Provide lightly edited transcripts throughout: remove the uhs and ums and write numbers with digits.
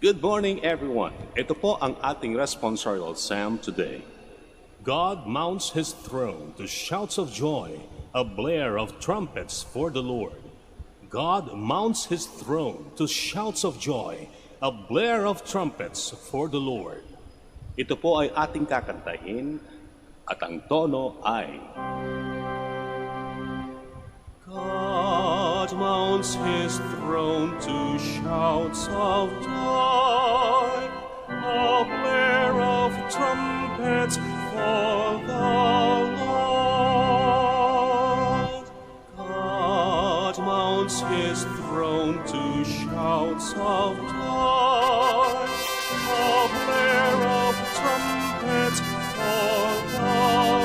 Good morning, everyone. Ito po ang ating responsorial psalm today. God mounts his throne to shouts of joy, a blare of trumpets for the Lord. God mounts his throne to shouts of joy, a blare of trumpets for the Lord. Ito po ay ating kakantahin at ang tono ay God mounts his throne to shouts of joy, a blare of trumpets for the Lord. God mounts his throne to shouts of joy, a blare of trumpets for the Lord.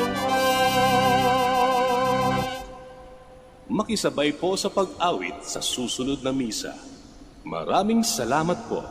Makisabay po sa pag-awit sa susunod na misa. Maraming salamat po.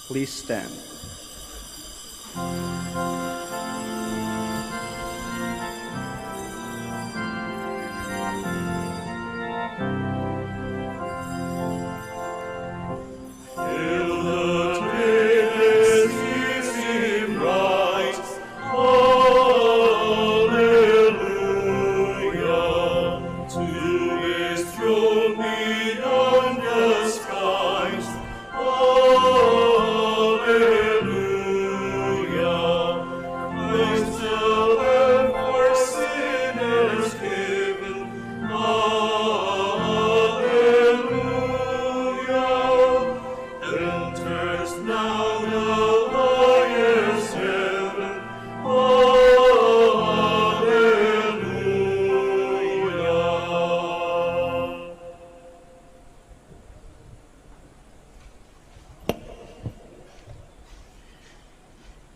Please stand.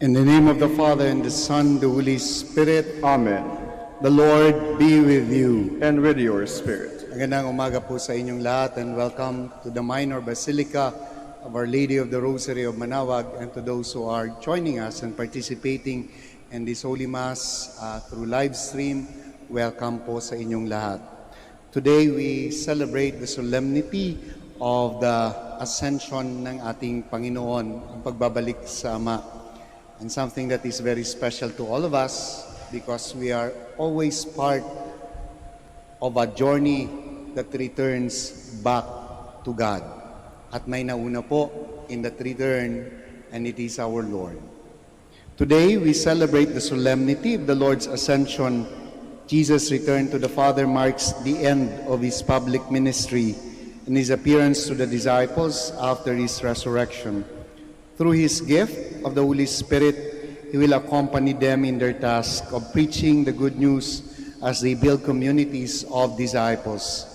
In the name of the Father, and the Son, the Holy Spirit. Amen. The Lord be with you. And with your spirit. Magandang umaga po sa inyong lahat, and welcome to the Minor Basilica of Our Lady of the Rosary of Manaoag, and to those who are joining us and participating in this Holy Mass through live stream. Welcome po sa inyong lahat. Today we celebrate the solemnity of the Ascension ng ating Panginoon, ang pagbabalik sa Ama. And something that is very special to all of us, because we are always part of a journey that returns back to God. At may nauna po in that return, and it is our Lord. Today, we celebrate the solemnity of the Lord's Ascension. Jesus' return to the Father marks the end of his public ministry and his appearance to the disciples after his resurrection. Through his gift of the Holy Spirit, he will accompany them in their task of preaching the good news as they build communities of disciples.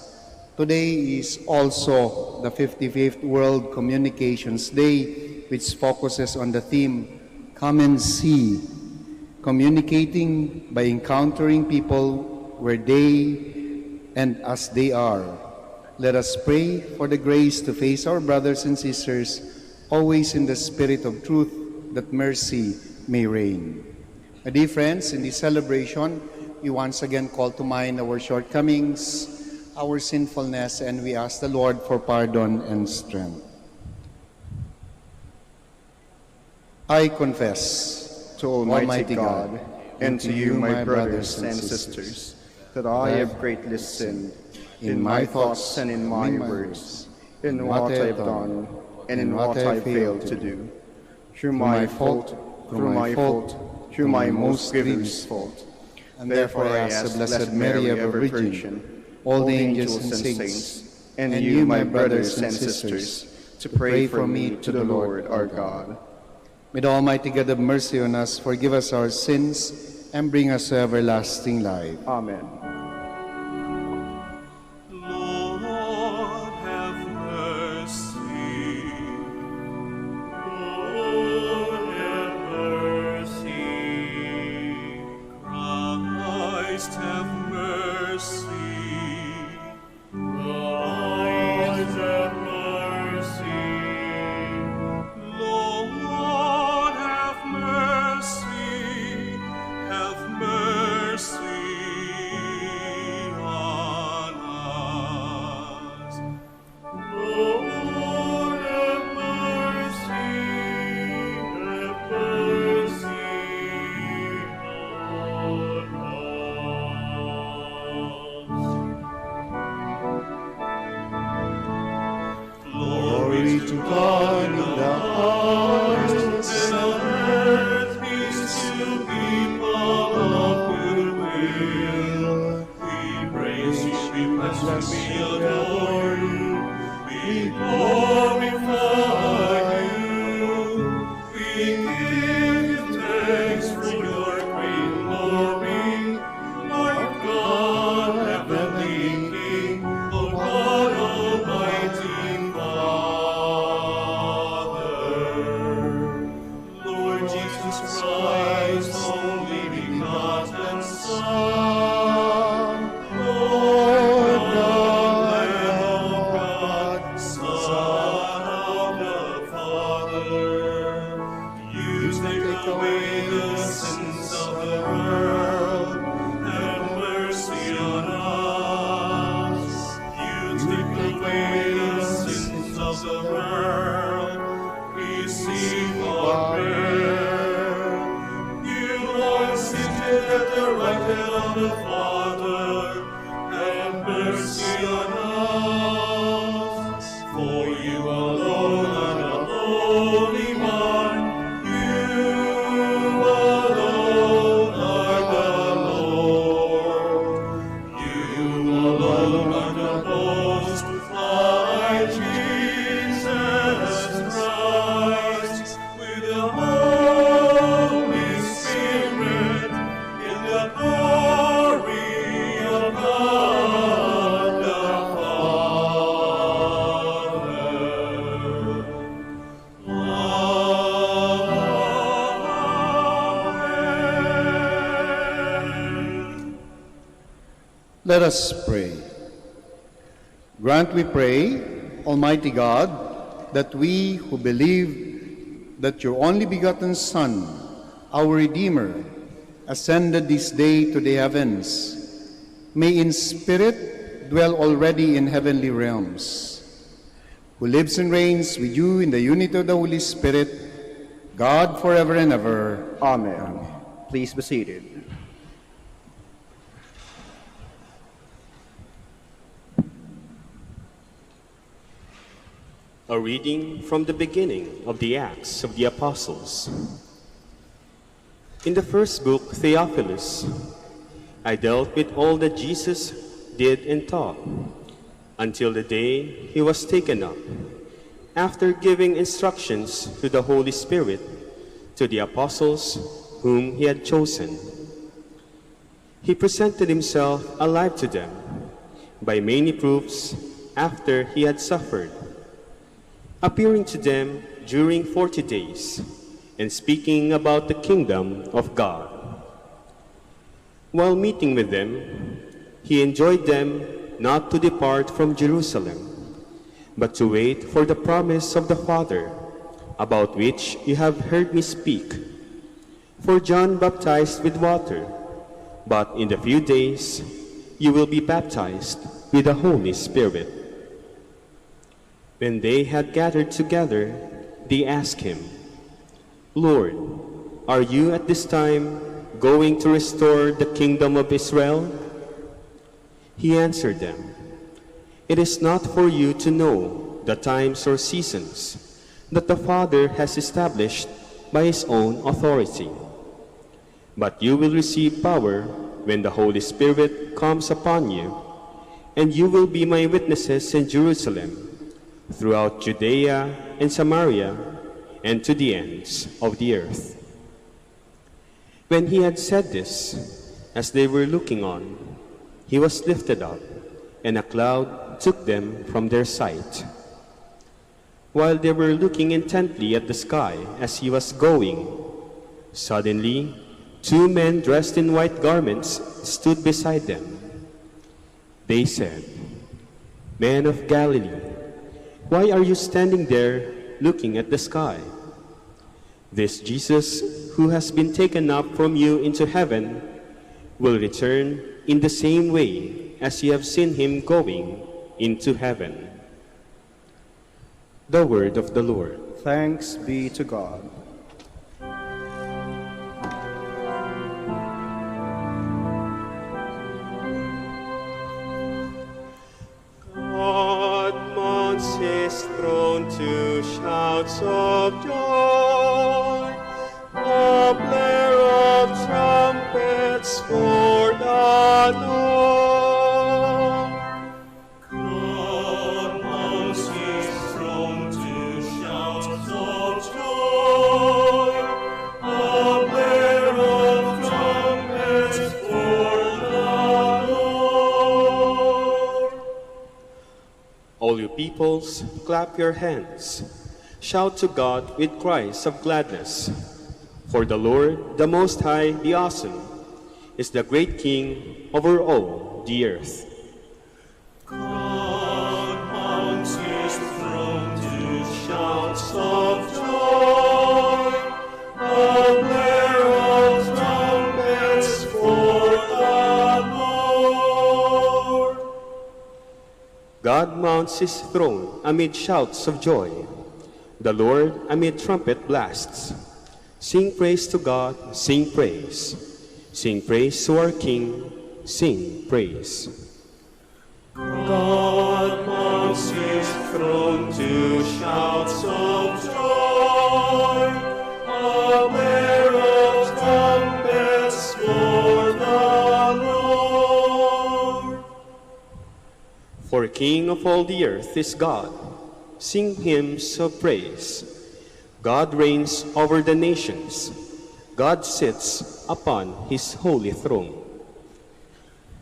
Today is also the 55th World Communications Day, which focuses on the theme, Come and See, communicating by encountering people where they and as they are. Let us pray for the grace to face our brothers and sisters, always in the spirit of truth, that mercy may reign. My dear friends, in this celebration, we once again call to mind our shortcomings, our sinfulness, and we ask the Lord for pardon and strength. I confess to Almighty God and to you, my brothers and sisters, that I have greatly sinned in my thoughts and in my words, in what I have done and in what I failed to do, through my fault, through my most grievous fault. And therefore I ask the Blessed Mary, ever Virgin, all the angels and saints, and you, my brothers and sisters, to pray for me to the Lord our God. May the Almighty God have mercy on us, forgive us our sins, and bring us to everlasting life. Amen. Lord, have mercy. Lord, have mercy. Christ, have mercy. Christ, have mercy. Lord, have mercy. Have mercy on us. Lord, have mercy. Have mercy on us. Glory to God in the highest, and on earth peace to people of good will. We praise you, we bless you, we adore you, we glorify you. We give you thanks for your great glory, Lord God, heavenly King, Lord God, Almighty Father. Lord Jesus Christ, only begotten Son, Lord God, Lamb of God, Son of the Father, you take away the sins of the world, have mercy on us. You take away the sins of the world, receive our prayer. You are seated at the right hand of the Father, have mercy on us. For you alone are the Holy One, you alone are the Lord. You alone are the Most High Jesus Christ, with the Holy Spirit, in the glory of God the Father. Amen. Let us pray. Grant, we pray, Almighty God, that we who believe that your only begotten Son, our Redeemer, ascended this day to the heavens, may in spirit dwell already in heavenly realms, who lives and reigns with you in the unity of the Holy Spirit, God forever and ever. Amen. Please be seated. A reading from the beginning of the Acts of the Apostles. In the first book, Theophilus, I dealt with all that Jesus did and taught, until the day he was taken up, after giving instructions to the Holy Spirit to the apostles whom he had chosen. He presented himself alive to them by many proofs after he had suffered, appearing to them during 40 days and speaking about the kingdom of God. While meeting with them, he enjoined them not to depart from Jerusalem, but to wait for the promise of the Father, about which you have heard me speak. For John baptized with water, but in a few days you will be baptized with the Holy Spirit. When they had gathered together, they asked him, Lord, are you at this time going to restore the kingdom of Israel? He answered them, It is not for you to know the times or seasons that the Father has established by his own authority. But you will receive power when the Holy Spirit comes upon you, and you will be my witnesses in Jerusalem, throughout Judea and Samaria, and to the ends of the earth. When he had said this, as they were looking on, he was lifted up, and a cloud took them from their sight. While they were looking intently at the sky as he was going, suddenly 2 men dressed in white garments stood beside them. They said, Men of Galilee, why are you standing there looking at the sky? This Jesus, who has been taken up from you into heaven, will return in the same way as you have seen him going into heaven. The word of the Lord. Thanks be to God. God mounts his throne to shouts of joy, a blare of trumpets for the Lord. God mounts his throne to shouts of joy, a blare of trumpets for the Lord. All you peoples, clap your hands. Shout to God with cries of gladness. For the Lord, the Most High, the Awesome, is the great King over all the earth. God mounts his throne to shouts of joy, a blare of trumpets for the Lord. God mounts his throne amid shouts of joy, the Lord amid trumpet blasts. Sing praise to God, sing praise. Sing praise to our King, sing praise. God mounts his throne to shouts of joy, a blare of trumpets for the Lord. For King of all the earth is God. Sing hymns of praise. God reigns over the nations. God sits upon his holy throne.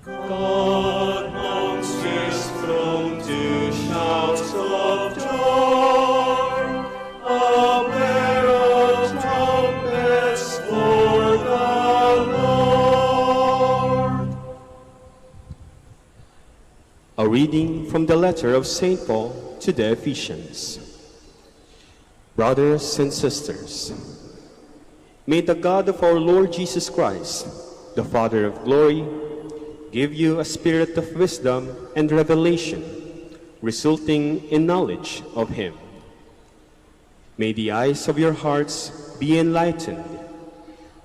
God mounts his throne to shouts of joy, a blare of trumpets for the Lord. A reading from the letter of St. Paul to the Ephesians. Brothers and sisters, may the God of our Lord Jesus Christ, the Father of glory, give you a spirit of wisdom and revelation, resulting in knowledge of him. May the eyes of your hearts be enlightened,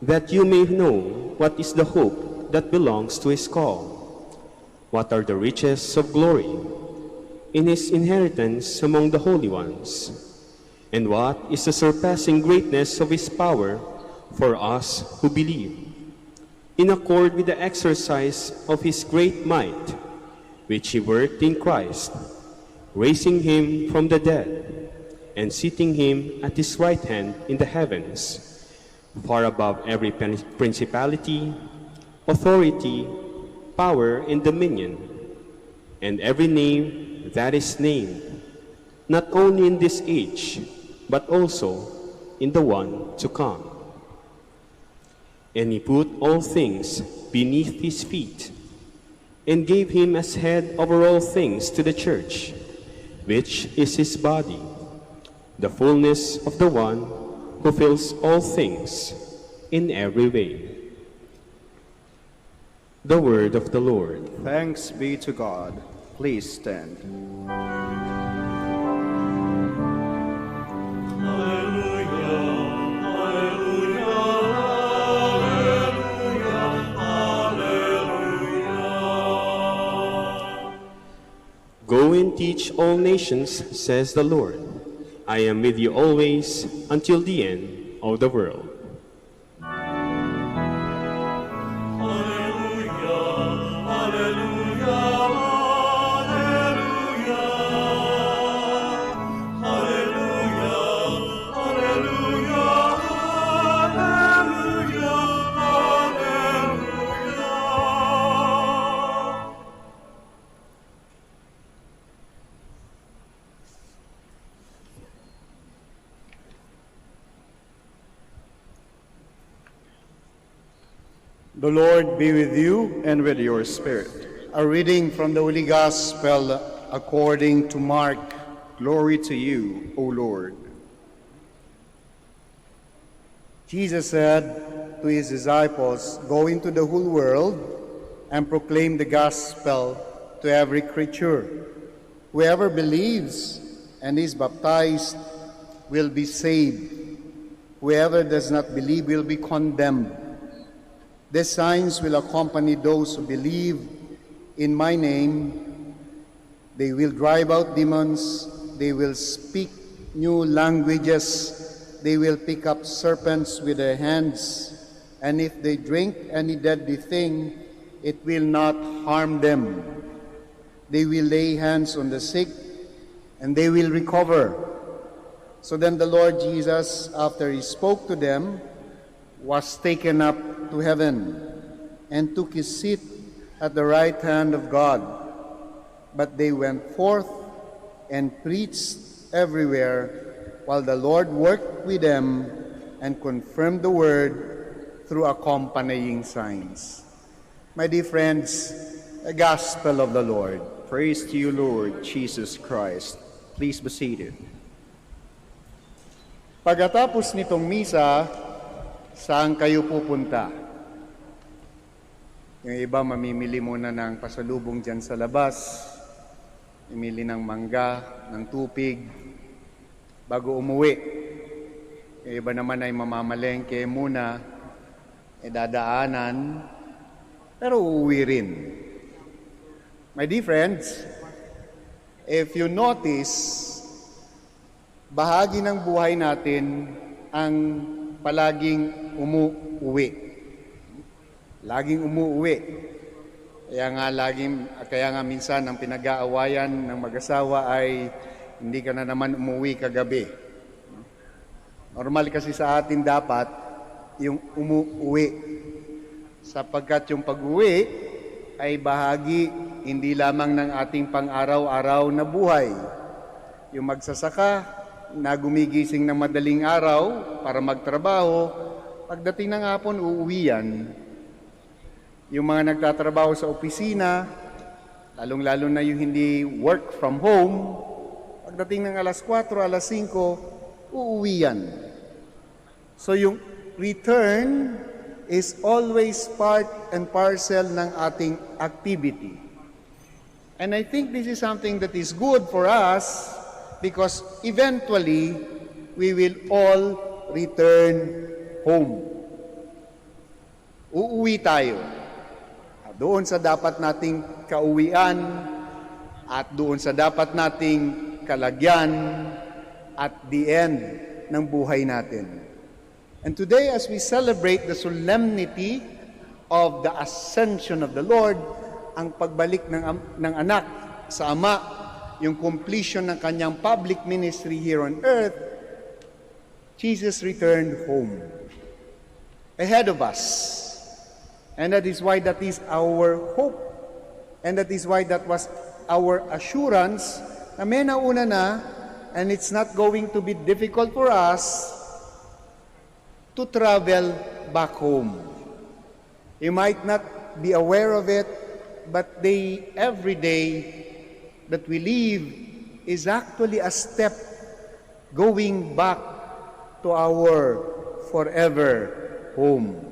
that you may know what is the hope that belongs to his call, what are the riches of glory, in his inheritance among the holy ones? And what is the surpassing greatness of his power for us who believe? In accord with the exercise of his great might, which he worked in Christ, raising him from the dead, and seating him at his right hand in the heavens, far above every principality, authority, power, and dominion, and every name that is named, not only in this age, but also in the one to come. And he put all things beneath his feet, and gave him as head over all things to the church, which is his body, the fullness of the one who fills all things in every way. The word of the Lord. Thanks be to God. Please stand. Go and teach all nations, says the Lord. I am with you always until the end of the world. The Lord be with you. And with your spirit. A reading from the Holy Gospel according to Mark. Glory to you, O Lord. Jesus said to his disciples, "Go into the whole world and proclaim the gospel to every creature. Whoever believes and is baptized will be saved. Whoever does not believe will be condemned. These signs will accompany those who believe in my name. They will drive out demons. They will speak new languages. They will pick up serpents with their hands. And if they drink any deadly thing, it will not harm them. They will lay hands on the sick, and they will recover." So then the Lord Jesus, after he spoke to them, was taken up to heaven and took his seat at the right hand of God. But they went forth and preached everywhere, while the Lord worked with them and confirmed the word through accompanying signs. My dear friends, the gospel of the Lord. Praise to you, Lord Jesus Christ. Please be seated. Pagkatapos nitong misa, saan kayo pupunta? Yung iba mamimili muna ng pasalubong dyan sa labas, mamili ng mangga, ng tupig, bago umuwi. Yung iba naman ay mamamalengke muna, dadaanan, pero uuwi rin. My dear friends, if you notice, bahagi ng buhay natin ang palaging umuwi. Laging umuwi. Kaya nga minsan ang pinag-aawayan ng mag-asawa ay hindi ka na naman umuwi kagabi. Normal kasi sa atin dapat yung umuwi. Sapagkat yung pag-uwi ay bahagi hindi lamang ng ating pang-araw-araw na buhay. Yung magsasaka na gumigising ng madaling araw para magtrabaho, pagdating ng hapon, uuwi yan. Yung mga nagtatrabaho sa opisina, lalong-lalo na yung hindi work from home, pagdating ng alas 4, alas 5, uuwi yan. So yung return is always part and parcel ng ating activity. And I think this is something that is good for us because eventually we will all return home. Uuwi tayo. Doon sa dapat nating kauwian, at doon sa dapat nating kalagyan at the end ng buhay natin. And today, as we celebrate the solemnity of the Ascension of the Lord, ang pagbalik ng anak sa Ama, yung completion ng kanyang public ministry here on earth, Jesus returned home ahead of us. And that is why that is our hope. And that is why that was our assurance na may nauna na, and it's not going to be difficult for us to travel back home. You might not be aware of it, but every day that we live is actually a step going back to our forever home.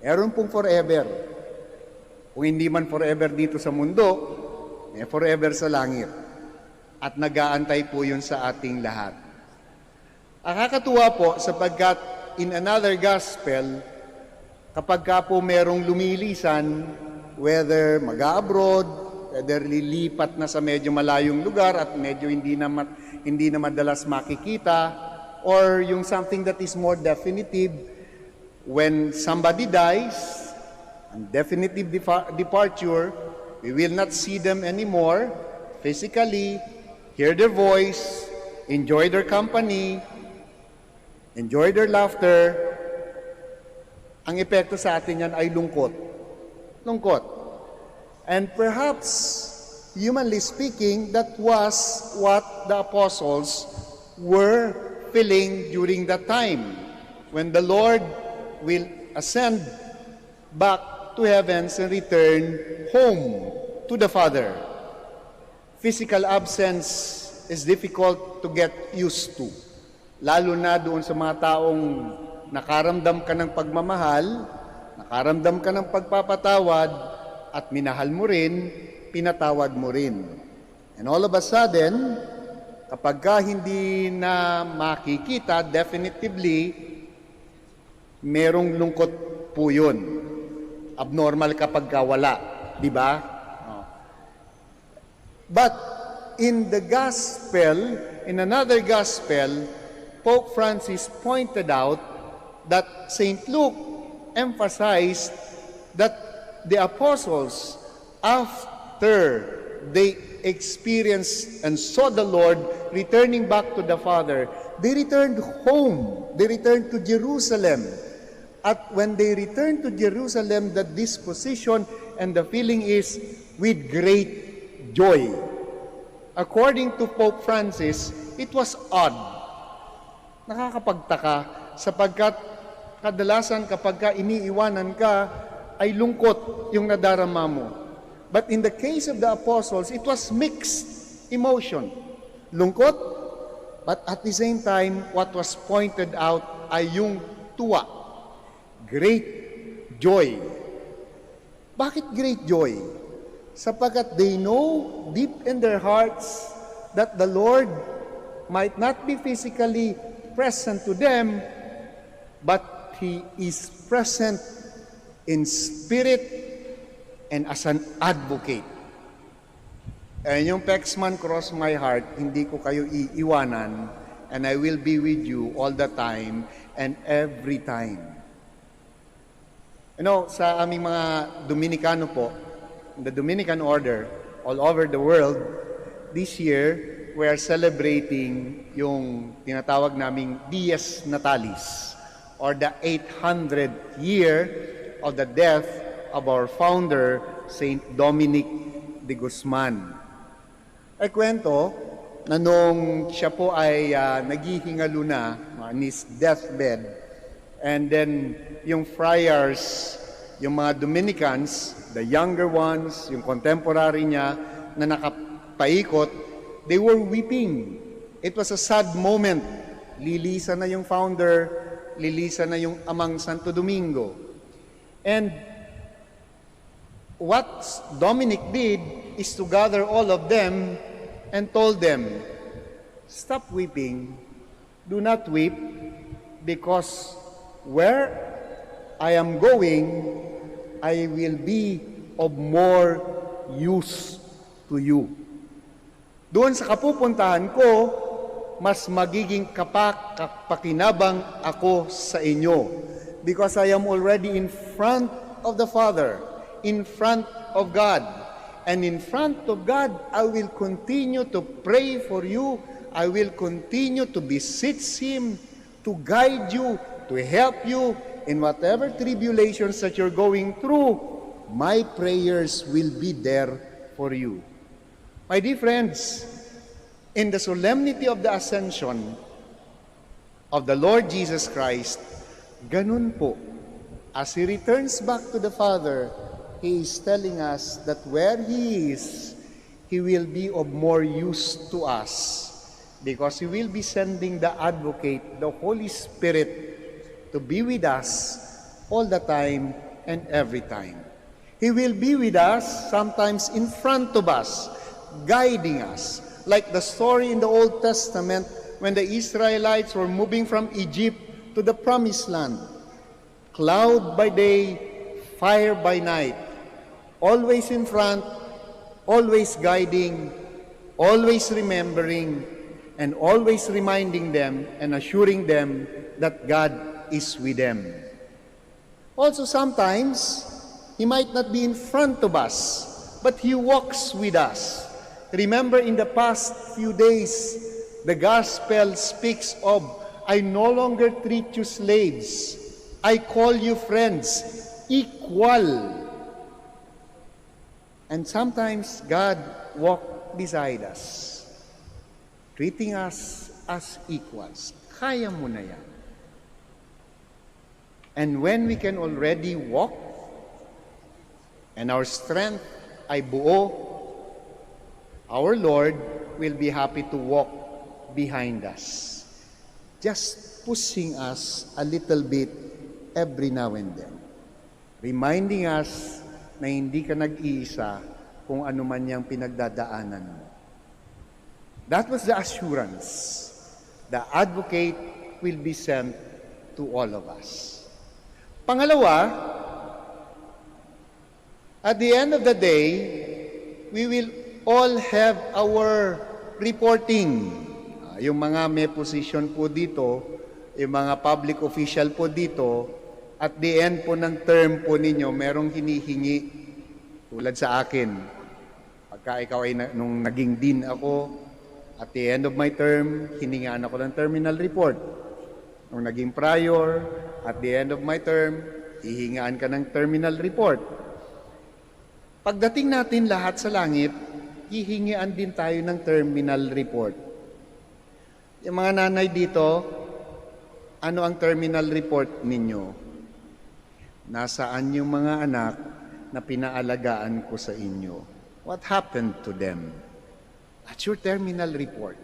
Meron pong forever. Kung hindi man forever dito sa mundo, may forever sa langit. At nag-aantay po yun sa ating lahat. Nakakatuwa po sapagkat in another gospel, kapag ka po merong lumilisan, whether mag-abroad, whether lilipat na sa medyo malayong lugar at medyo hindi na madalas makikita, or yung something that is more definitive, when somebody dies, and definitive departure, we will not see them anymore physically, hear their voice, enjoy their company, enjoy their laughter. Ang epekto sa atin yan ay lungkot. Lungkot. And perhaps, humanly speaking, that was what the apostles were feeling during that time when the Lord will ascend back to heavens and return home to the Father. Physical absence is difficult to get used to. Lalo na doon sa mga taong nakaramdam ka ng pagmamahal, nakaramdam ka ng pagpapatawad, at minahal mo rin, pinatawad mo rin. And all of a sudden, kapag ka hindi na makikita definitively, merong lungkot po yun. Abnormal kapag ka wala, di ba? But in the gospel, in another gospel, Pope Francis pointed out that St. Luke emphasized that the apostles, after they experienced and saw the Lord returning back to the Father, they returned home. They returned to Jerusalem. At when they returned to Jerusalem, the disposition and the feeling is with great joy. According to Pope Francis, it was odd. Nakakapagtaka sapagkat kadalasan kapag ka iniiwanan ka, ay lungkot yung nadarama mo. But in the case of the apostles, it was mixed emotion. Lungkot, but at the same time, what was pointed out ay yung tuwa. Great joy. Bakit great joy? Sapagkat they know deep in their hearts that the Lord might not be physically present to them, but He is present in spirit and as an advocate. And yung Pexman cross my heart, hindi ko kayo iiwanan, and I will be with you all the time and every time. You know, sa aming mga Dominicano po, the Dominican order all over the world, this year, we are celebrating yung tinatawag naming Dies Natalis, or the 800th year of the death of our founder, Saint Dominic de Guzman. Ay kwento na nung siya po ay naghihingalo na on his deathbed, and then yung friars, yung mga Dominicans, the younger ones, yung contemporary niya na nakapaikot, they were weeping. It was a sad moment. Lilisa na yung founder, lilisa na yung Amang Santo Domingo. And what Dominic did is to gather all of them and told them, stop weeping, do not weep, because where I am going, I will be of more use to you. Doon sa kapupuntahan ko, mas magiging kapakinabang ako sa inyo because I am already in front of the Father, in front of God. And in front of God, I will continue to pray for you. I will continue to beseech Him to guide you, to help you in whatever tribulations that you're going through. My prayers will be there for you. My dear friends, in the solemnity of the Ascension of the Lord Jesus Christ, ganun po, as He returns back to the Father, He is telling us that where He is, He will be of more use to us because He will be sending the Advocate, the Holy Spirit, to be with us all the time and every time. He will be with us, sometimes in front of us, guiding us. Like the story in the Old Testament when the Israelites were moving from Egypt to the Promised Land. Cloud by day, fire by night. Always in front, always guiding, always remembering, and always reminding them and assuring them that God is with them. Also sometimes, He might not be in front of us, but He walks with us. Remember in the past few days, the Gospel speaks of, I no longer treat you slaves, I call you friends, equal. And sometimes God walks beside us, treating us as equals. Kaya mo na yan. And when we can already walk, and our strength ay buo, our Lord will be happy to walk behind us, just pushing us a little bit every now and then, reminding us na hindi ka nag-iisa kung ano man yung pinagdadaanan mo. That was the assurance. The Advocate will be sent to all of us. Pangalawa, at the end of the day, we will all have our reporting. Yung mga may position po dito, yung mga public official po dito, at the end po ng term po ninyo, merong hinihingi tulad sa akin. Pagka ikaw ay nung naging dean ako, at the end of my term, hiningaan ako ng terminal report. Nung naging prior, at the end of my term, hihingaan ka ng terminal report. Pagdating natin lahat sa langit, hihingian din tayo ng terminal report. Yung mga nanay dito, ano ang terminal report ninyo? Nasaan yung mga anak na pinaalagaan ko sa inyo? What happened to them? That's your terminal report.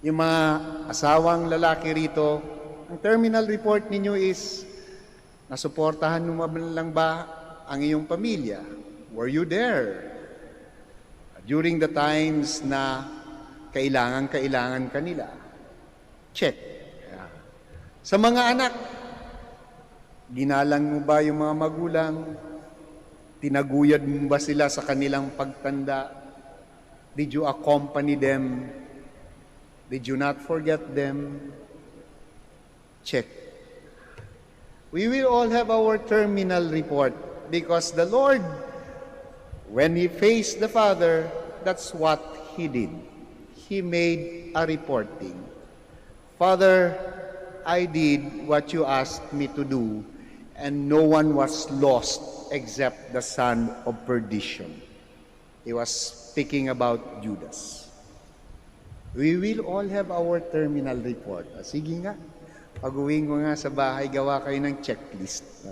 Yung mga asawang lalaki rito, ang terminal report ninyo is, nasuportahan mo lang ba ang iyong pamilya? Were you there? During the times na kailangan kanila? Check. Sa mga anak, ginalang mo ba yung mga magulang? Tinaguyod mo ba sila sa kanilang pagtanda? Did you accompany them? Did you not forget them? Check. We will all have our terminal report because the Lord, when He faced the Father, that's what He did. He made a reporting. Father, I did what you asked me to do, and no one was lost except the son of perdition. He was speaking about Judas. We will all have our terminal report. Sige nga, pag-uwing ko nga sa bahay, gawa kayo ng checklist.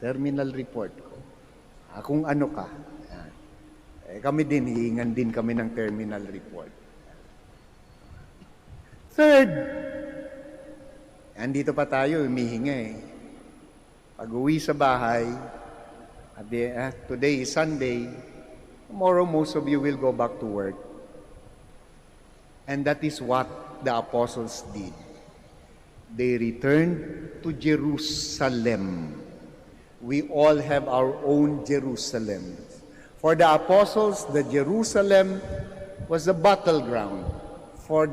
Terminal report ko. Kung ano ka. Kami din, hihingan din kami ng terminal report. Third, andito pa tayo, humihinga eh. Pag-uwi sa bahay, today is Sunday, tomorrow most of you will go back to work. And that is what the apostles did. They returned to Jerusalem. We all have our own Jerusalem. For the apostles, the Jerusalem was the battleground. For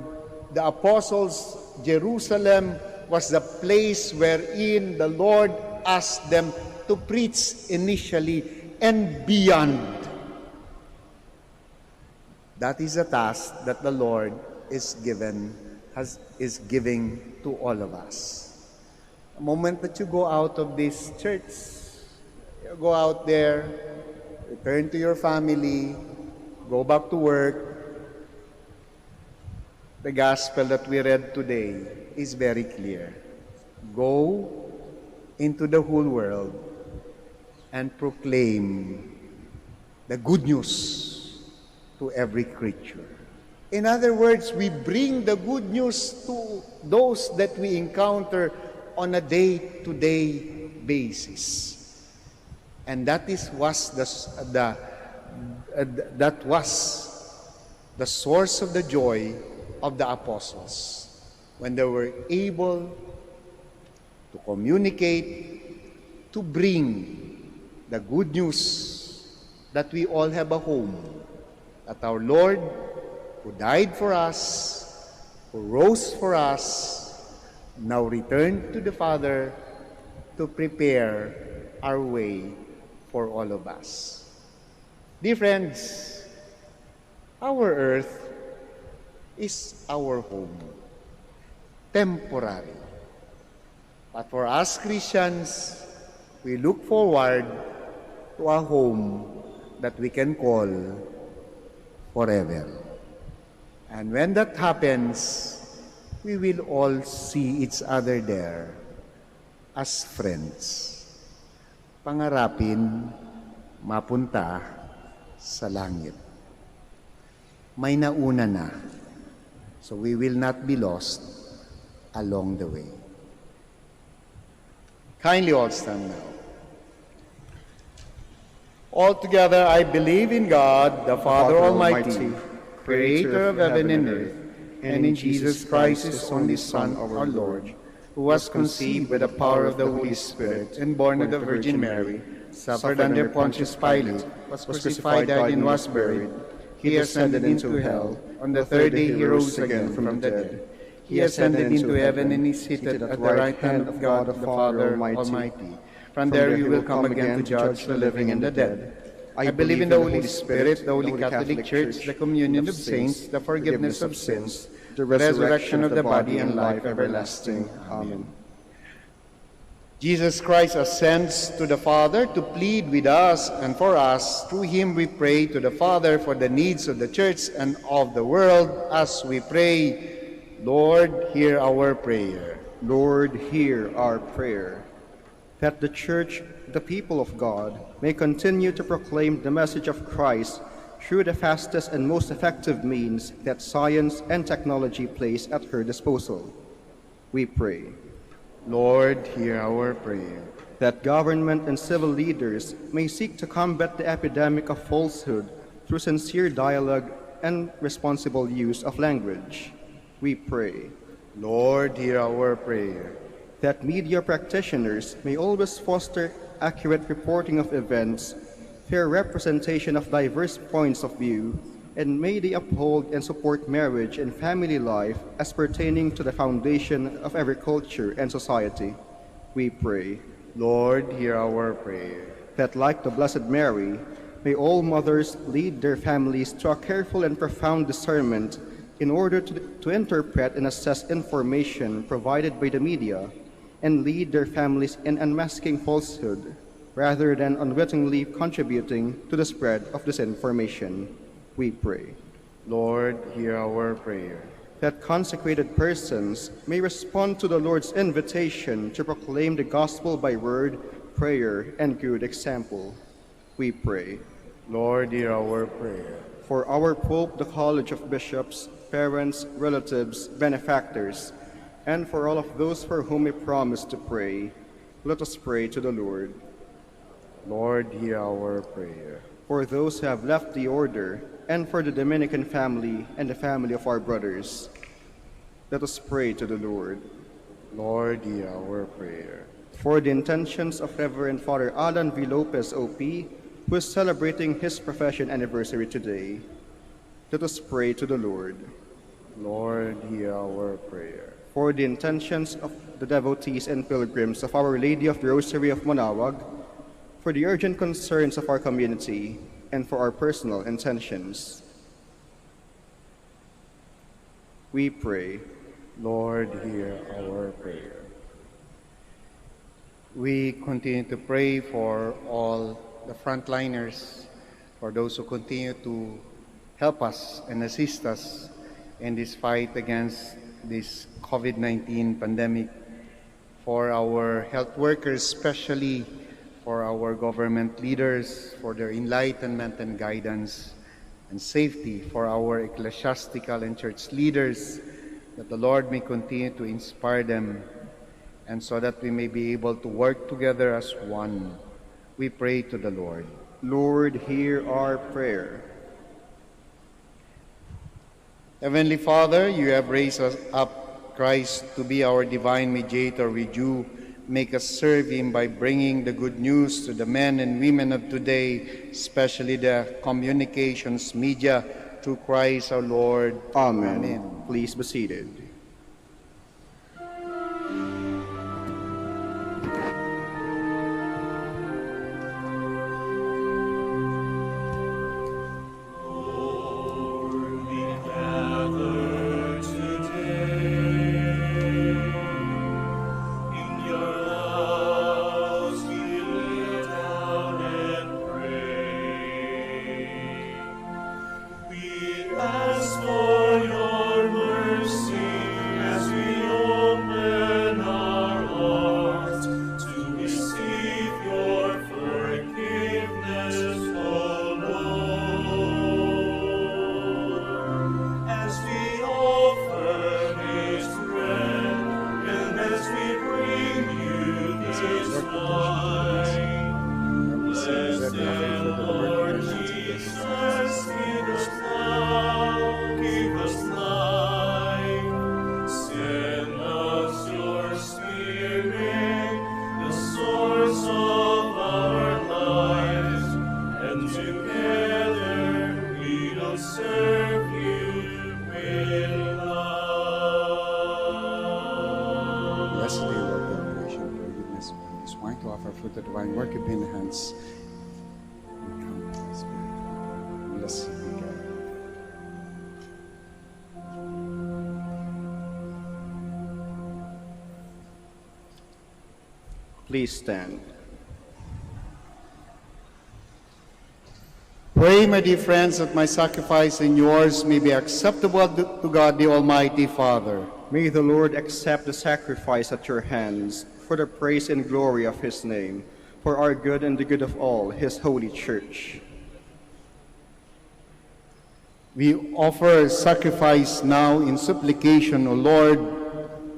the apostles, Jerusalem was the place wherein the Lord asked them to preach initially and beyond. That is a task that the Lord is giving to all of us. The moment that you go out of this church, you go out there, return to your family, go back to work, the gospel that we read today is very clear. Go into the whole world and proclaim the good news to every creature. In other words, we bring the good news to those that we encounter on a day-to-day basis. And that was the source of the joy of the apostles when they were able to communicate, to bring the good news that we all have a home, that our Lord, who died for us, who rose for us, now returned to the Father to prepare our way for all of us. Dear friends, our earth is our home, temporary. But for us Christians, we look forward to a home that we can call forever. And when that happens, we will all see each other there as friends. Pangarapin, mapunta sa langit. May nauna na, so we will not be lost along the way. Kindly all stand now. Altogether, I believe in God, the Father Almighty, creator of heaven and earth, and in Jesus Christ, his only Son, our Lord, who was conceived by the power of the Holy Spirit and born of the Virgin Mary, suffered under Pontius Pilate, was crucified, died, and was buried. He ascended into hell. On the third day he rose again from the dead. He ascended into heaven and is seated at the right hand of God the Father Almighty. From there he will come again to judge the living and the dead. I believe in the Holy Spirit, the Holy Catholic Church, the communion of saints, the forgiveness of sins, the resurrection of the body, and life everlasting. Amen. Jesus Christ ascends to the Father to plead with us and for us. Through him we pray to the Father for the needs of the Church and of the world as we pray, Lord, hear our prayer. Lord, hear our prayer. That the Church, the people of God, may continue to proclaim the message of Christ through the fastest and most effective means that science and technology place at her disposal. We pray. Lord, hear our prayer. That government and civil leaders may seek to combat the epidemic of falsehood through sincere dialogue and responsible use of language. We pray. Lord, hear our prayer. That media practitioners may always foster accurate reporting of events, fair representation of diverse points of view, and may they uphold and support marriage and family life as pertaining to the foundation of every culture and society. We pray. Lord, hear our prayer. That like the Blessed Mary, may all mothers lead their families to a careful and profound discernment in order to interpret and assess information provided by the media and lead their families in unmasking falsehood rather than unwittingly contributing to the spread of disinformation. We pray. Lord, hear our prayer. That consecrated persons may respond to the Lord's invitation to proclaim the gospel by word, prayer, and good example. We pray. Lord, hear our prayer. For our Pope, the College of Bishops, parents, relatives, benefactors, and for all of those for whom we promise to pray, let us pray to the Lord. Lord, hear our prayer. For those who have left the order, and for the Dominican family and the family of our brothers, let us pray to the Lord. Lord, hear our prayer. For the intentions of Reverend Father Alan V. Lopez, OP, who is celebrating his profession anniversary today, Let us pray to the Lord. Lord, hear our prayer. For the intentions of the devotees and pilgrims of Our Lady of the Rosary of Manaoag, for the urgent concerns of our community, and for our personal intentions, we pray. Lord, hear our prayer. We continue to pray for all the frontliners, for those who continue to help us and assist us in this fight against this COVID-19 pandemic, for our health workers, especially for our government leaders, for their enlightenment and guidance and safety, for our ecclesiastical and church leaders, that the Lord may continue to inspire them, and so that we may be able to work together as one. We pray to the Lord. Lord, hear our prayer. Heavenly Father, you have raised us up Christ to be our divine mediator with you. Make us serve him by bringing the good news to the men and women of today, especially the communications media, through Christ our Lord. Amen. Amen. Please be seated. Please stand. Pray, my dear friends, that my sacrifice and yours may be acceptable to God the Almighty Father. May the Lord accept the sacrifice at your hands for the praise and glory of his name, for our good and the good of all his holy church. We offer sacrifice now in supplication, O Lord,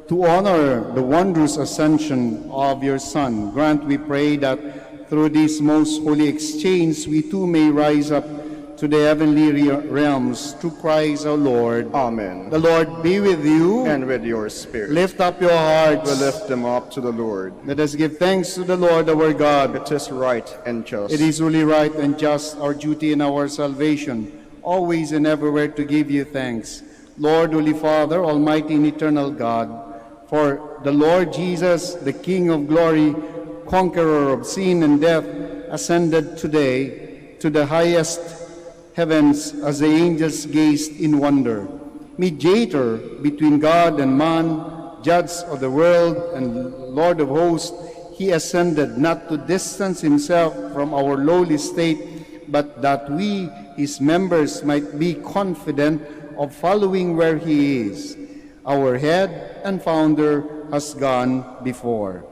to honor the wondrous ascension of your Son. Grant, we pray, that through this most holy exchange, we too may rise up to the heavenly realms through Christ our Lord. Amen. The Lord be with you. And with your spirit. Lift up your hearts. We lift them up to the Lord. Let us give thanks to the Lord our God. It is right and just. It is really right and just, our duty and our salvation, always and everywhere to give you thanks. Lord, Holy Father, Almighty and Eternal God, for the Lord Jesus, the King of glory, conqueror of sin and death, ascended today to the highest heavens as the angels gazed in wonder. Mediator between God and man, judge of the world and Lord of hosts, he ascended not to distance himself from our lowly state, but that we, his members, might be confident of following where he is. Our head and founder has gone before.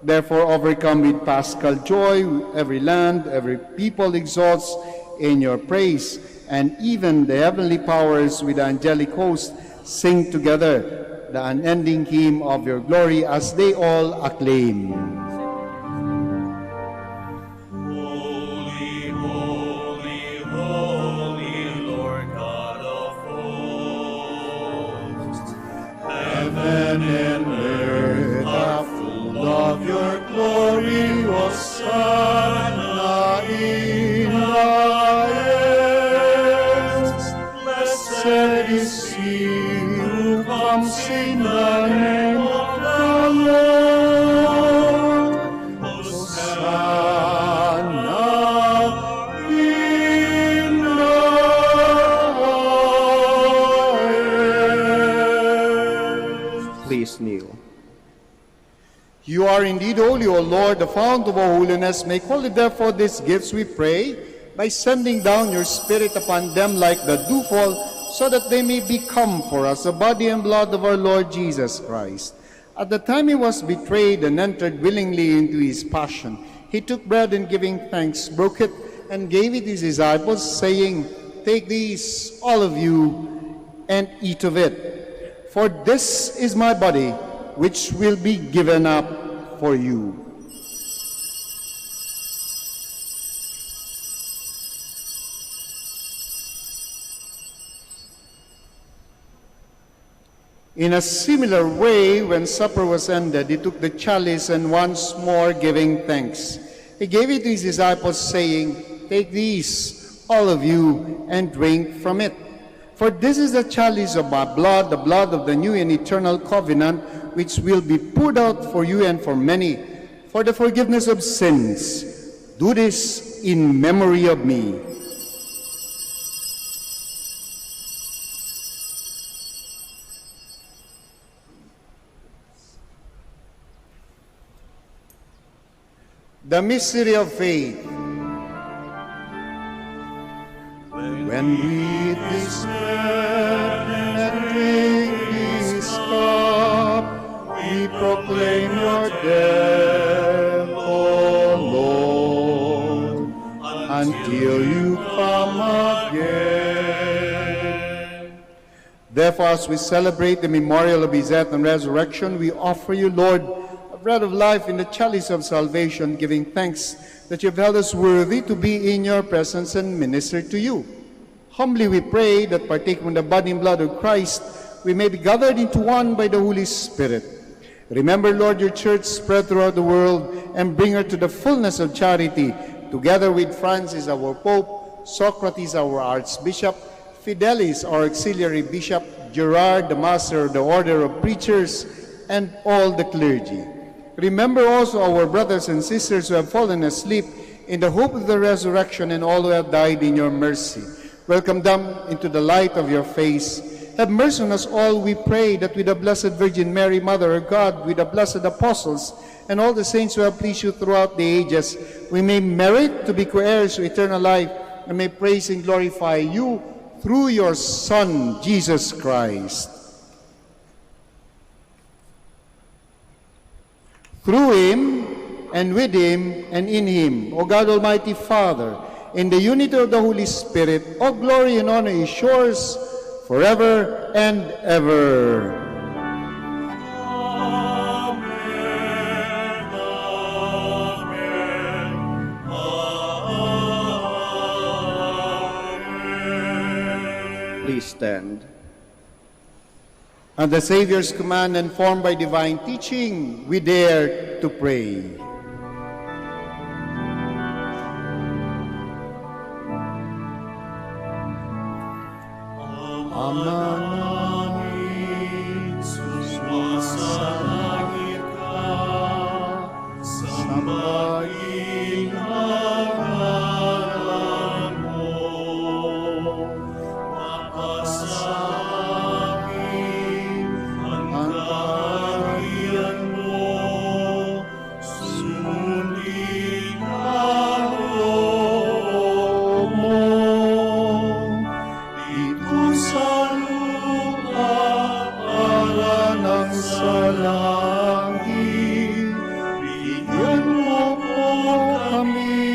Therefore, overcome with paschal joy, every land, every people exalts in your praise, and even the heavenly powers with the angelic host sing together the unending hymn of your glory as they all acclaim. Holy, holy, holy, Lord God of hosts, heaven and earth are full of your glory. Hosanna in the highest. Blessed You are indeed holy, O Lord, the fount of all holiness. Make holy, therefore, these gifts, we pray, by sending down your Spirit upon them like the dewfall, so that they may become for us the body and blood of our Lord Jesus Christ. At the time he was betrayed and entered willingly into his passion, he took bread and giving thanks, broke it, and gave it to his disciples, saying, "Take these, all of you, and eat of it. For this is my body, which will be given up for you." In a similar way, when supper was ended, he took the chalice and once more giving thanks, he gave it to his disciples, saying, "Take these, all of you, and drink from it. For this is the chalice of my blood, the blood of the new and eternal covenant, which will be poured out for you and for many, for the forgiveness of sins. Do this in memory of me." The mystery of faith. When we eat this bread and drink this cup, we proclaim your death, O Lord, until you come again. Therefore, as we celebrate the memorial of his death and resurrection, we offer you, Lord, bread of life in the chalice of salvation, giving thanks that you have held us worthy to be in your presence and minister to you. Humbly we pray that, partaking of the body and blood of Christ, we may be gathered into one by the Holy Spirit. Remember, Lord, your church spread throughout the world, and bring her to the fullness of charity, together with Francis, our Pope, Socrates, our Archbishop, Fidelis, our Auxiliary Bishop, Gerard, the Master of the Order of Preachers, and all the clergy. Remember also our brothers and sisters who have fallen asleep in the hope of the resurrection, and all who have died in your mercy. Welcome them into the light of your face. Have mercy on us all, we pray, that with the Blessed Virgin Mary, Mother of God, with the blessed apostles, and all the saints who have pleased you throughout the ages, we may merit to be co-heirs to eternal life, and may praise and glorify you through your Son, Jesus Christ. Through him, and with him, and in him, O God Almighty Father, in the unity of the Holy Spirit, all glory and honor is yours forever and ever. Amen, amen, amen. Please stand. At the Savior's command, and formed by divine teaching, we dare to pray. Ama namin, sumasalangit ka, sambahin ang ngalan mo, mapasamin ang kaharian mo, sundin ang loob mo, dito sa lupa para ng sa langit. Bigyan mo po kami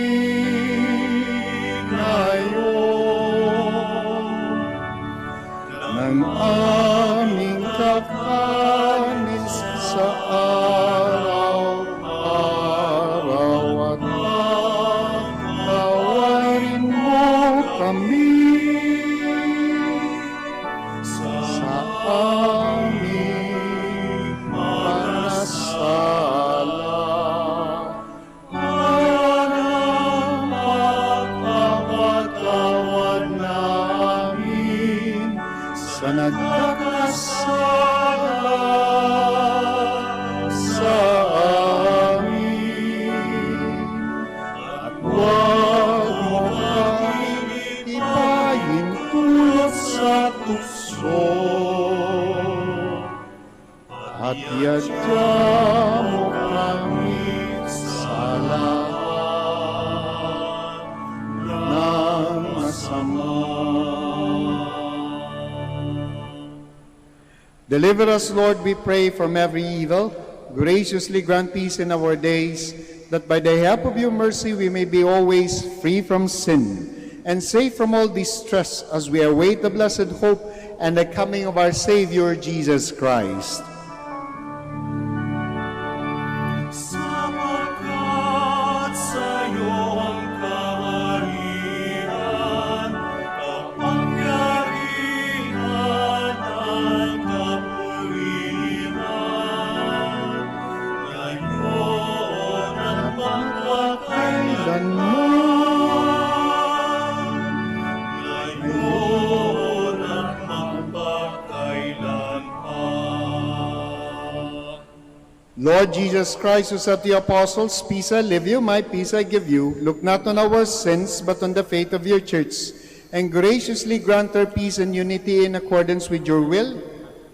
ngayon ng aming kakanin sa araw-araw, at patawarin mo kami sa aming mga sala, para mapapatawad namin sa nagkakasala sa Sadya mo kami sa lahat ng masama. Deliver us, Lord, we pray, from every evil. Graciously grant peace in our days, that by the help of your mercy we may be always free from sin and safe from all distress as we await the blessed hope and the coming of our Savior, Jesus Christ. Sapagkat sa'yo ang kaharian, kapangyarihan at kapurihan, ngayon at magpakailanman. Ngayon at magpakailanman. Lord Jesus Christ, who said to the apostles, "Peace I leave you, my peace I give you," look not on our sins, but on the faith of your church, and graciously grant her peace and unity in accordance with your will,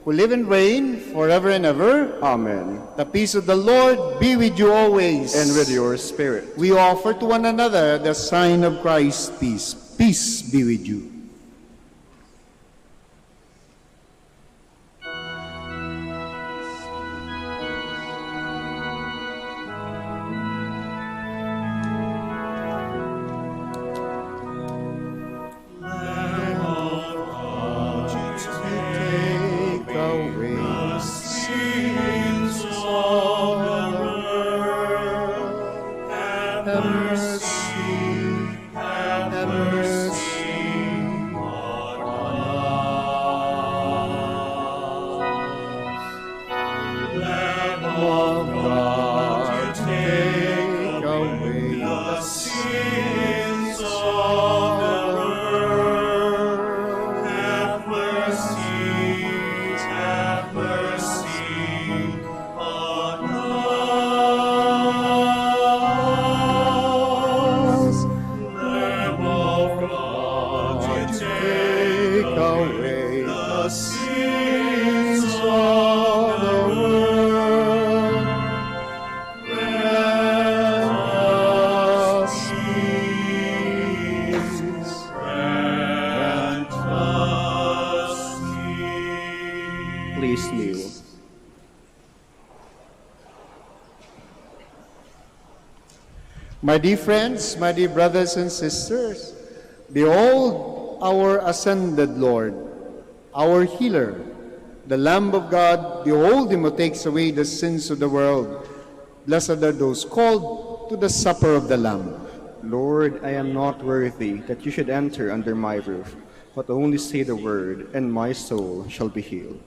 who live and reign forever and ever. Amen. The peace of the Lord be with you always. And with your spirit. We offer to one another the sign of Christ's peace. Peace be with you. Take away Sins of the world, have mercy, have mercy on us. Lamb of God, you take away the sins of the world, have mercy, have mercy on us. Lamb of God, you take away the sins of the world. Grant us peace. Grant us peace. Please kneel. My dear friends, my dear brothers and sisters, behold our ascended Lord, our healer, the Lamb of God. Behold him who takes away the sins of the world. Blessed are those called to the supper of the Lamb. Lord, I am not worthy that you should enter under my roof, but only say the word, and my soul shall be healed.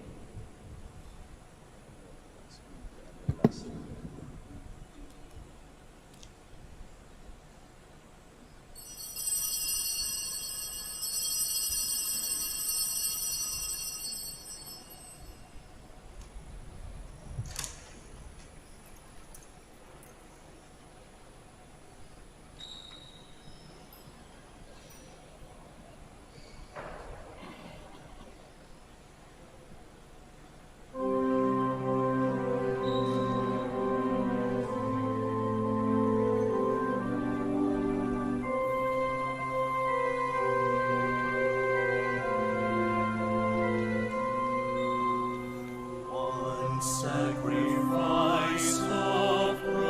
One sacrifice of Christ,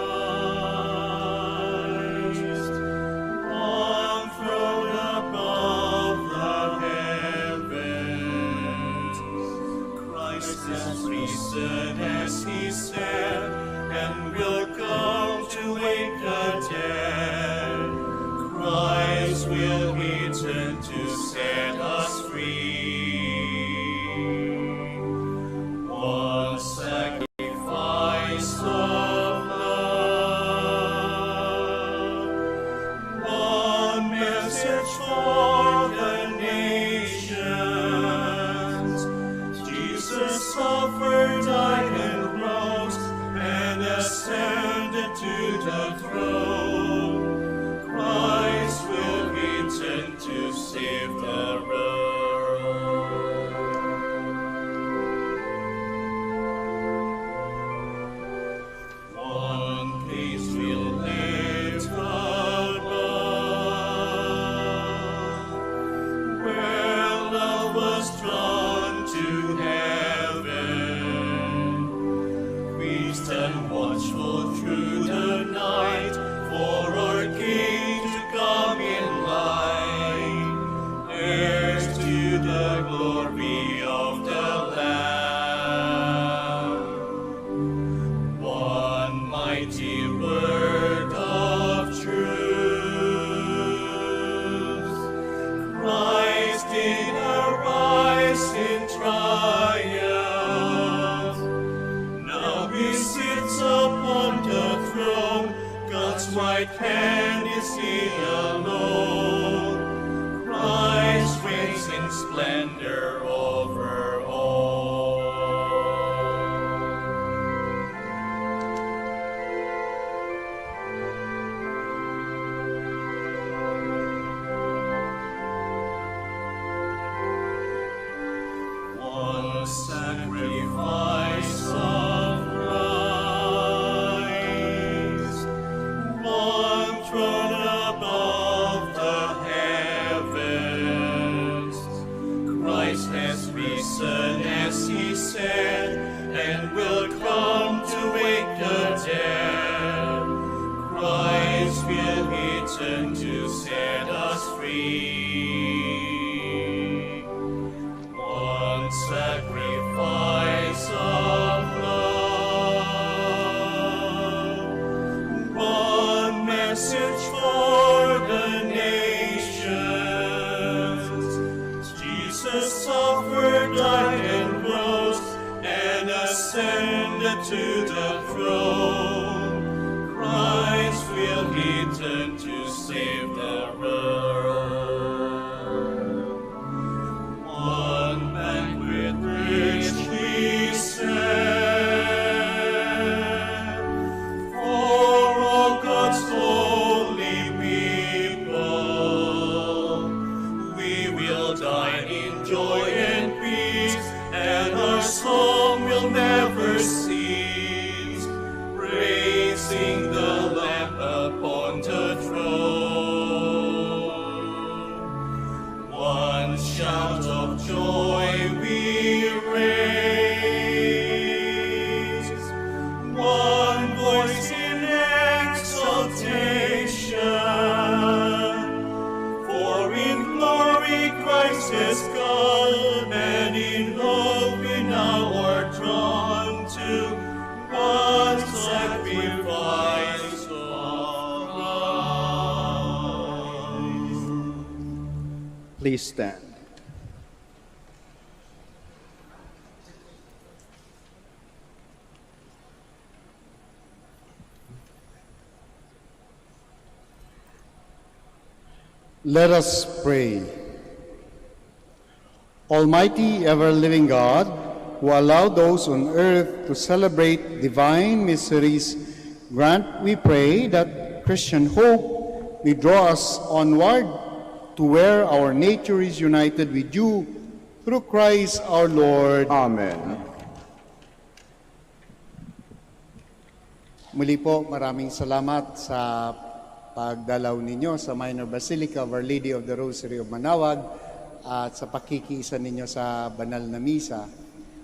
one throne above the heavens. Christ has risen as he said, and will come to wake the dead. Christ will return to set us free. One sacrifice of love, one message for the nations. Jesus suffered, died, and rose, and ascended to the throne. Christ will return to save the world. and watchful through the night, for our King to come in light, heirs to the glory of the Lamb. One mighty word of truth, Christ did arise in triumph. Now he sits upon the throne, God's right hand is he alone. Christ reigns in splendor over all. One sacrifice of Christ, one throne above the heavens. Christ has risen as he said, and will come to wake the dead. Christ will return to set us free. One sacrifice of love, one message for the nations. Jesus suffered, died, and rose, and ascended to the throne. Christ will return to save the world. One banquet richly set for all God's holy people. We will dine in joy and peace, and our song will never cease, praising the Lamb upon the throne. One shout of joy we raise, one voice in exaltation, for in glory Christ has come, and in hope we now are drawn to one sacrifice of Christ. Please stand. Let us pray. Almighty, ever-living God, who allow those on earth to celebrate divine mysteries, grant, we pray, that Christian hope may draw us onward to where our nature is united with you, through Christ our Lord. Amen. Muli po, maraming salamat sa pagdalaw ninyo sa Minor Basilica of Our Lady of the Rosary of Manaoag at sa pakikiisa ninyo sa banal na misa.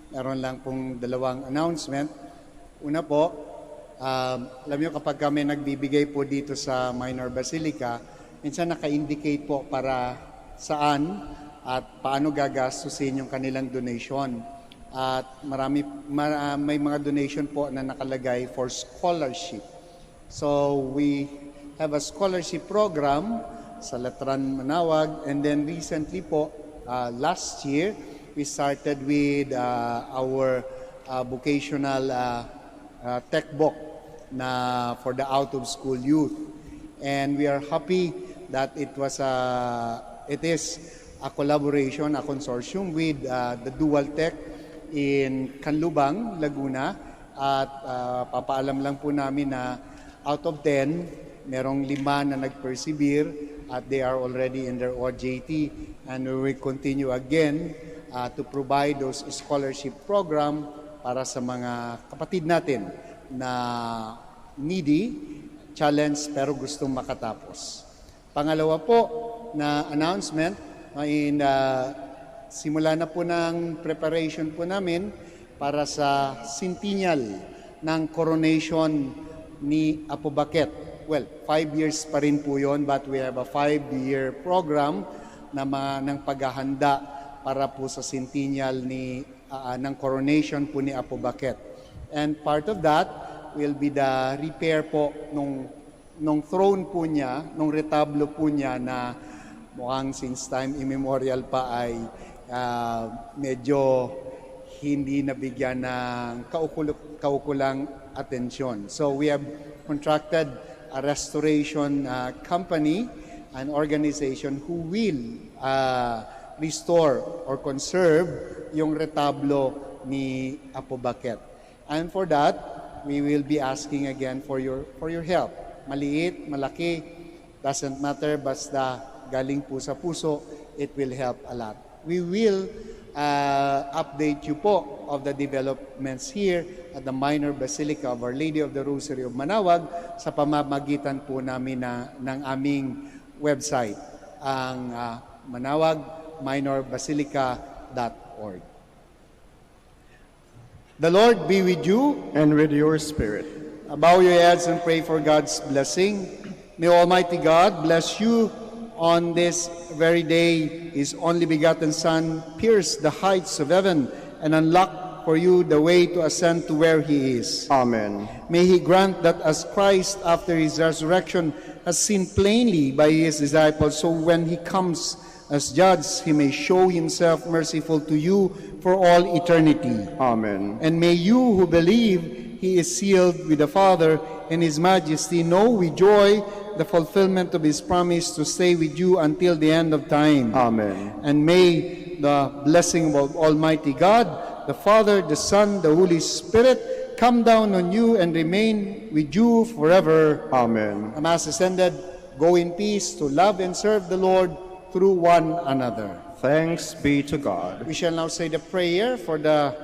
Meron lang pong dalawang announcement. Una po, alam nyo kapag kami nagbibigay po dito sa Minor Basilica, minsan naka-indicate po para saan at paano gagastusin yung kanilang donation. At may mga donation po na nakalagay for scholarship. So we have a scholarship program sa Latran Manaoag, and then recently po, last year, we started with our vocational tech book na for the out-of-school youth. And we are happy that it is a collaboration, a consortium with the Dual Tech in Canlubang, Laguna. At papaalam lang po namin na out of 10, merong 5 na nag-persevere at they are already in their OJT, and we will continue again to provide those scholarship program para sa mga kapatid natin na needy, challenge pero gustong makatapos. Pangalawa po na announcement, simula na po ng preparation po namin para sa centennial ng coronation ni Apo Baket. Well, 5 years pa rin po yun, but we have a 5-year program ng paghahanda para po sa centennial ng coronation po ni Apo Baket. And part of that will be the repair po nung throne po niya, nung retablo po niya na mukhang since time immemorial pa ay medyo hindi nabigyan ng kaukulang atensyon. So we have contracted a restoration company, an organization who will restore or conserve yung retablo ni Apo Baket. And for that, we will be asking again for your help. Maliit, malaki, doesn't matter, basta galing po sa puso, it will help a lot. We will update you po of the developments here at the Minor Basilica of Our Lady of the Rosary of Manaoag sa pamamagitan po namin ng aming website, ang manaoagminorbasilica.org. The Lord be with you. And with your spirit. Bow your heads and pray for God's blessing. May Almighty God bless you on this very day. His only begotten Son pierced the heights of heaven and unlocked for you the way to ascend to where He is. Amen. May He grant that as Christ after His resurrection has seen plainly by His disciples, so when He comes as judge, He may show Himself merciful to you for all eternity. Amen. And may you who believe He is sealed with the Father and His majesty know with joy the fulfillment of His promise to stay with you until the end of time. Amen. And may the blessing of Almighty God, the Father, the Son, the Holy Spirit, come down on you and remain with you forever. Amen. The Mass is ended. Go in peace to love and serve the Lord through one another. Thanks be to God. We shall now say the prayer for the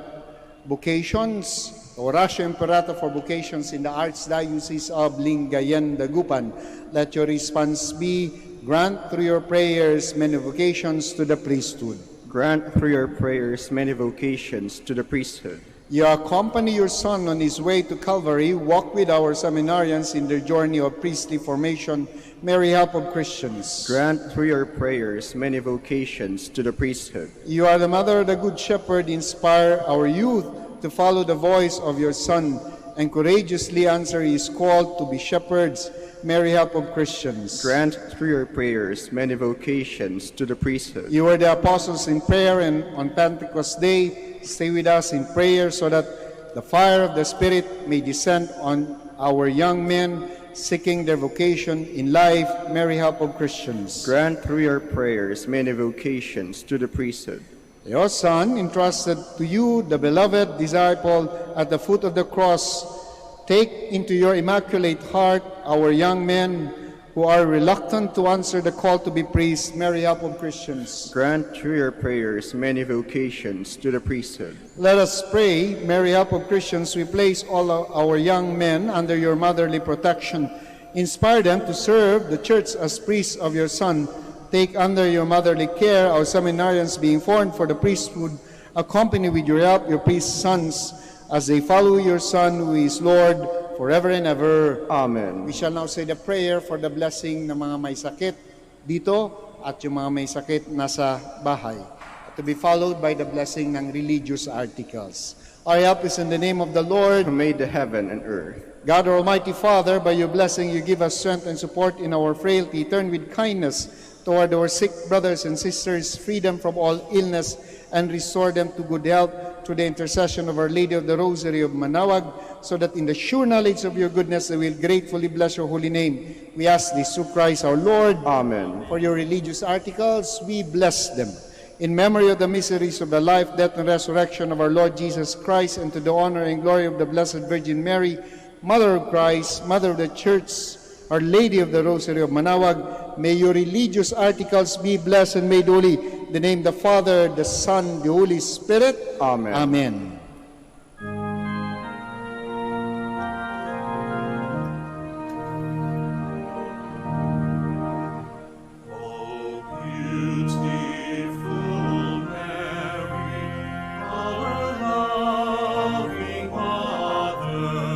vocations, Oratio Imperata for vocations in the Archdiocese of Lingayen, Dagupan. Let your response be, grant through your prayers many vocations to the priesthood. Grant through your prayers many vocations to the priesthood. You accompany your Son on his way to Calvary. Walk with our seminarians in their journey of priestly formation. Mary, help of Christians. Grant through your prayers many vocations to the priesthood. You are the mother of the Good Shepherd. Inspire our youth to follow the voice of your Son and courageously answer his call to be shepherds. Mary, help of Christians. Grant through your prayers many vocations to the priesthood. You were the apostles in prayer, and on Pentecost Day, stay with us in prayer so that the fire of the Spirit may descend on our young men seeking their vocation in life. Mary, help of Christians. Grant through your prayers many vocations to the priesthood. Your Son entrusted to you the beloved disciple at the foot of the cross. Take into your immaculate heart our young men who are reluctant to answer the call to be priests. Mary, help of Christians. Grant through your prayers many vocations to the priesthood. Let us pray. Mary, help of Christians, we place all our young men under your motherly protection. Inspire them to serve the Church as priests of your Son. Take under your motherly care our seminarians being formed for the priesthood. Accompany with your help your priest sons as they follow your Son who is Lord forever and ever. Amen. We shall now say the prayer for the blessing ng mga may sakit dito at yung mga may sakit nasa bahay. To be followed by the blessing ng religious articles. Our help is in the name of the Lord, who made the heaven and earth. God, our Almighty Father, by your blessing you give us strength and support in our frailty. Turn with kindness toward our sick brothers and sisters, freedom from all illness, and restore them to good health through the intercession of Our Lady of the Rosary of Manaoag, so that in the sure knowledge of your goodness they will gratefully bless your holy name. We ask this through Christ our Lord. Amen. For your religious articles, we bless them. In memory of the miseries of the life, death, and resurrection of our Lord Jesus Christ, and to the honor and glory of the Blessed Virgin Mary, Mother of Christ, Mother of the Church, Our Lady of the Rosary of Manaoag, may your religious articles be blessed and made holy. In the name of the Father, the Son, the Holy Spirit. Amen. Amen. Our loving Mother,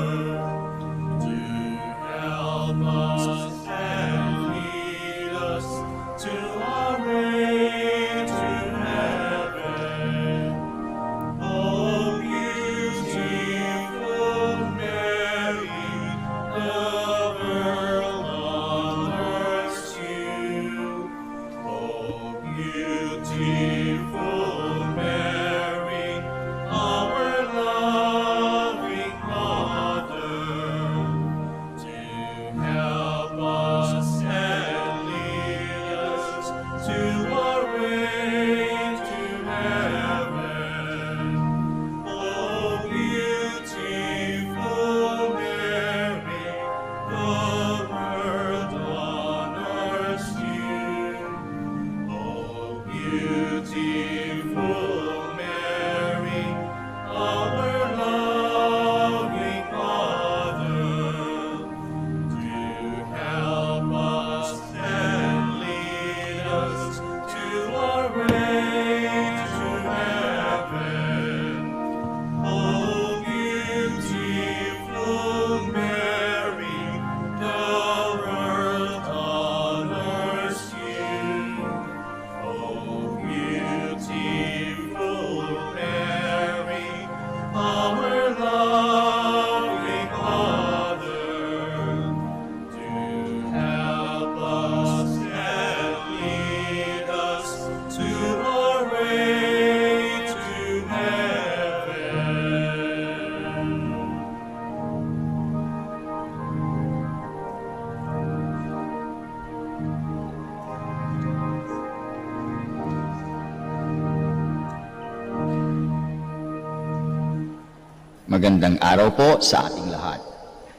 Magandang araw po sa ating lahat.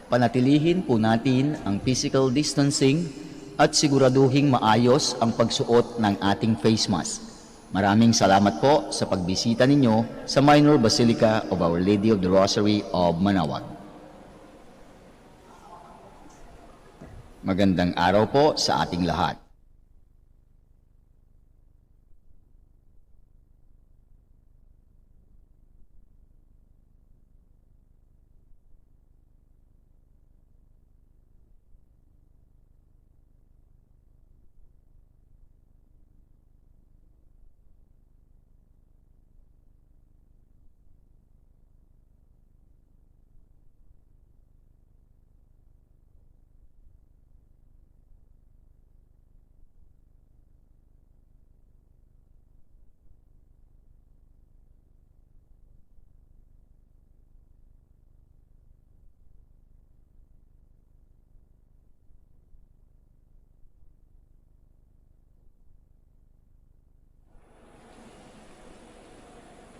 Panatilihin po natin ang physical distancing at siguraduhing maayos ang pagsuot ng ating face mask. Maraming salamat po sa pagbisita ninyo sa Minor Basilica of Our Lady of the Rosary of Manaoag. Magandang araw po sa ating lahat.